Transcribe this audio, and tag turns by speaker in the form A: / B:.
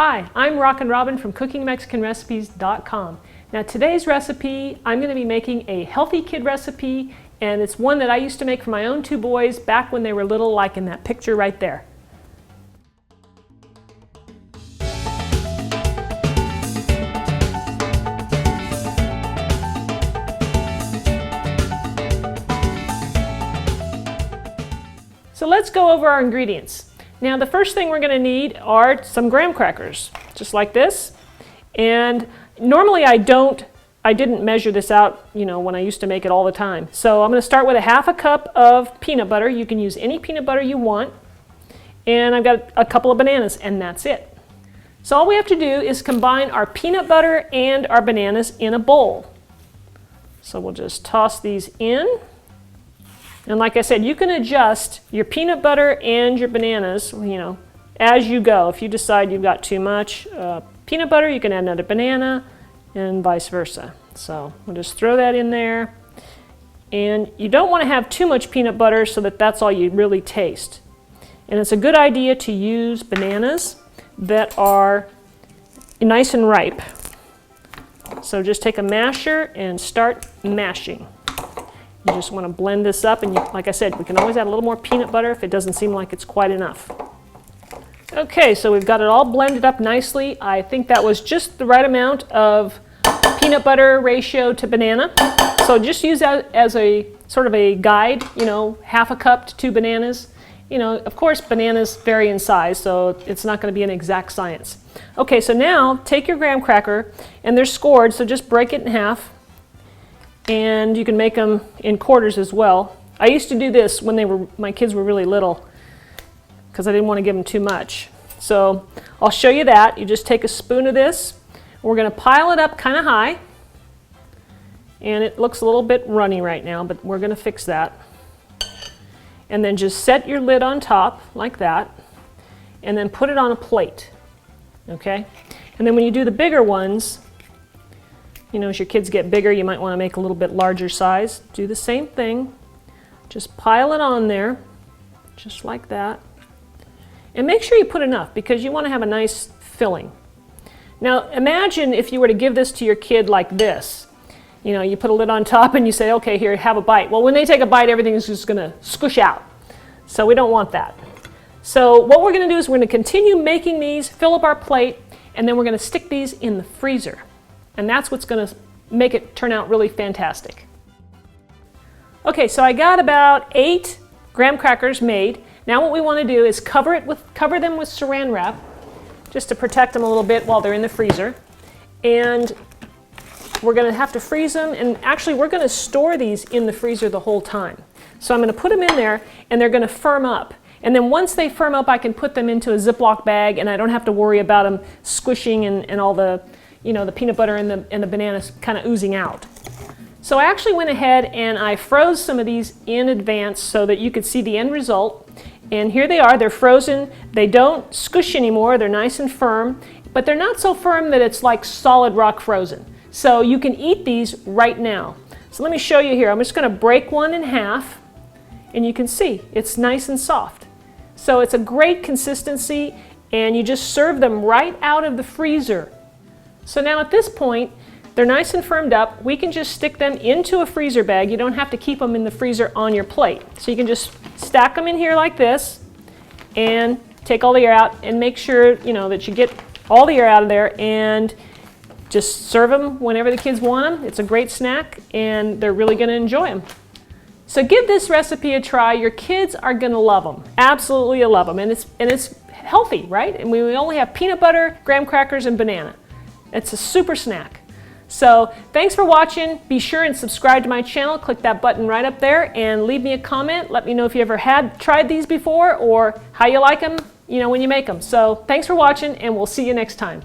A: Hi, I'm Rockin Robin from CookingMexicanRecipes.com. Now today's recipe, I'm going to be making a healthy kid recipe, and it's one that I used to make for my own two boys back when they were little, like in that picture right there. So let's go over our ingredients. Now the first thing we're going to need are some graham crackers, just like this. And normally I didn't measure this out, when I used to make it all the time. So I'm going to start with a half a cup of peanut butter. You can use any peanut butter you want. And I've got a couple of bananas, and that's it. So all we have to do is combine our peanut butter and our bananas in a bowl. So we'll just toss these in. And like I said, you can adjust your peanut butter and your bananas, as you go. If you decide you've got too much peanut butter, you can add another banana and vice versa. So we'll just throw that in there. And you don't want to have too much peanut butter so that that's all you really taste. And it's a good idea to use bananas that are nice and ripe. So just take a masher and start mashing. You just want to blend this up, and like I said, we can always add a little more peanut butter if it doesn't seem like it's quite enough. Okay, so we've got it all blended up nicely. I think that was just the right amount of peanut butter ratio to banana. So just use that as a sort of a guide, half a cup to 2 bananas. Of course, bananas vary in size, so it's not going to be an exact science. Okay, so now take your graham cracker, and they're scored, so just break it in half. And you can make them in quarters as well. I used to do this when my kids were really little because I didn't want to give them too much. So I'll show you that. You just take a spoon of this. We're going to pile it up kind of high. And it looks a little bit runny right now, but we're going to fix that. And then just set your lid on top like that. And then put it on a plate. Okay? And then when you do the bigger ones, as your kids get bigger, you might want to make a little bit larger size. Do the same thing. Just pile it on there, just like that. And make sure you put enough because you want to have a nice filling. Now imagine if you were to give this to your kid like this. You put a lid on top and you say, okay, here, have a bite. Well, when they take a bite, everything is just going to squish out. So we don't want that. So what we're going to do is we're going to continue making these, fill up our plate, and then we're going to stick these in the freezer. And that's what's going to make it turn out really fantastic. Okay, so I got about 8 graham crackers made. Now what we want to do is cover them with saran wrap just to protect them a little bit while they're in the freezer. And we're going to have to freeze them, and actually we're going to store these in the freezer the whole time. So I'm going to put them in there, and they're going to firm up. And then once they firm up, I can put them into a Ziploc bag, and I don't have to worry about them squishing and all the the peanut butter and the bananas kind of oozing out. So I actually went ahead and I froze some of these in advance so that you could see the end result. And here they are, they're frozen. They don't squish anymore, they're nice and firm, but they're not so firm that it's like solid rock frozen. So you can eat these right now. So let me show you here. I'm just going to break one in half, and you can see it's nice and soft. So it's a great consistency, and you just serve them right out of the freezer. So now at this point, they're nice and firmed up. We can just stick them into a freezer bag. You don't have to keep them in the freezer on your plate. So you can just stack them in here like this and take all the air out and make sure that you get all the air out of there, and just serve them whenever the kids want them. It's a great snack, and they're really going to enjoy them. So give this recipe a try. Your kids are going to love them. Absolutely love them. And it's healthy, right? And we only have peanut butter, graham crackers, and banana. It's a super snack. So thanks for watching. Be sure and subscribe to my channel. Click that button right up there and leave me a comment. Let me know if you ever tried these before or how you like them, when you make them. So thanks for watching, and we'll see you next time.